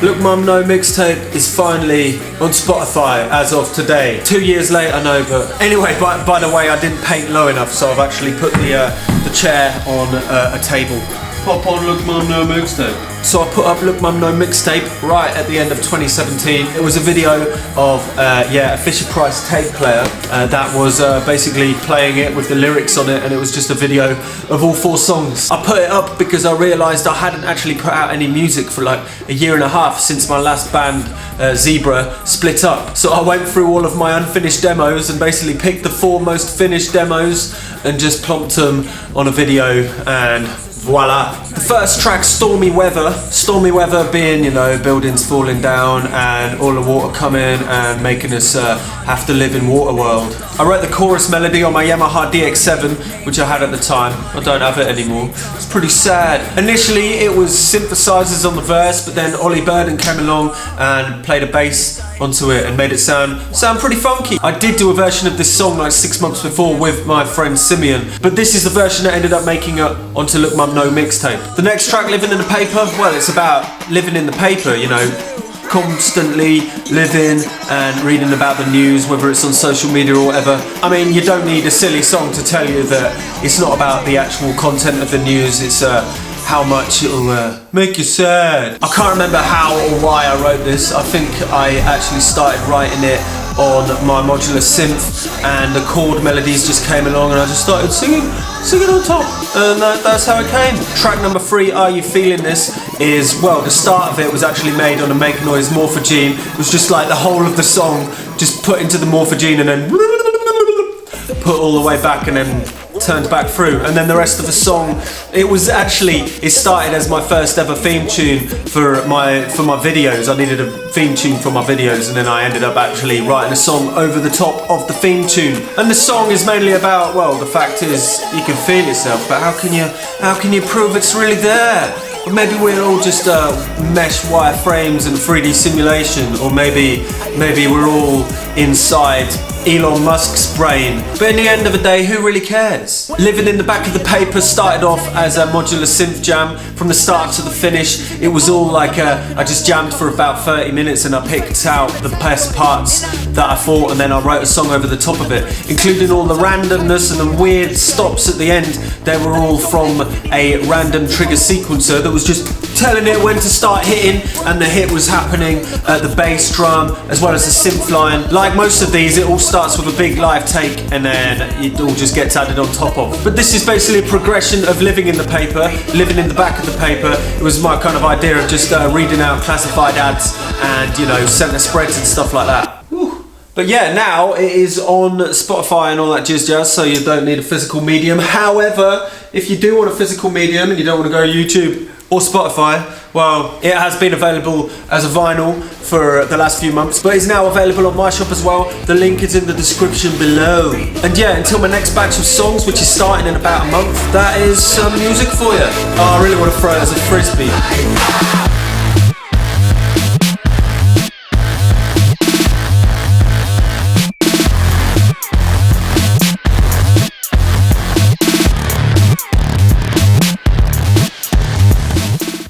Look Mum No Mixtape is finally on Spotify as of today. 2 years late, I know, but anyway, by the way, I didn't paint low enough, so I've actually put the chair on a table. Pop on Look Mum No Mixtape. So I put up Look Mum No Mixtape right at the end of 2017. It was a video of a Fisher-Price tape player that was basically playing it with the lyrics on it, and it was just a video of all 4 songs. I put it up because I realised I hadn't actually put out any music for like a year and a half since my last band, Zebra, split up. So I went through all of my unfinished demos and basically picked the 4 most finished demos and just plonked them on a video, and voila. The first track, Stormy Weather. Stormy Weather being, you know, buildings falling down and all the water coming and making us have to live in water world. I wrote the chorus melody on my Yamaha DX7, which I had at the time. I don't have it anymore. It's pretty sad. Initially it was synthesizers on the verse, but then Ollie Burden came along and played a bass onto it and made it sound pretty funky. I did do a version of this song like 6 months before with my friend Simeon, but this is the version that ended up making it onto Look Mum No Mixtape. The next track, Living in the Paper, well, it's about living in the paper, you know, constantly living and reading about the news, whether it's on social media or whatever. I mean, you don't need a silly song to tell you that it's not about the actual content of the news, it's how much it'll make you sad. I can't remember how or why I wrote this. I think I actually started writing it on my modular synth, and the chord melodies just came along and I just started singing on top, and that's how it came. Track number 3, Are You Feeling This, is, well, the start of it was actually made on a Make Noise Morphogene. It was just like the whole of the song just put into the Morphogene and then put all the way back and then turned back through, and then the rest of the song, it started as my first ever theme tune for my videos. I needed a theme tune for my videos, and then I ended up actually writing a song over the top of the theme tune. And the song is mainly about, well, the fact is you can feel yourself, but how can you prove it's really there? Or maybe we're all just mesh wireframes and 3D simulation, or maybe we're all inside Elon Musk's brain. But in the end of the day, who really cares? Living in the Back of the Paper started off as a modular synth jam. From the start to the finish, it was all like I just jammed for about 30 minutes and I picked out the best parts that I thought, and then I wrote a song over the top of it, including all the randomness and the weird stops at the end. They were all from a random trigger sequencer that was just telling it when to start hitting, and the hit was happening at the bass drum as well as the synth line. Like most of these, it all starts with a big live take and then it all just gets added on top of. But this is basically a progression of living in the paper, living in the back of the paper. It was my kind of idea of just reading out classified ads and, you know, center spreads and stuff like that. Whew. But yeah, now it is on Spotify and all that jazz, so you don't need a physical medium. However, if you do want a physical medium and you don't want to go to YouTube or Spotify, well, it has been available as a vinyl for the last few months, but it's now available on my shop as well. The link is in the description below. And yeah, until my next batch of songs, which is starting in about a month, that is some music for you. Oh, I really want to throw it as a frisbee.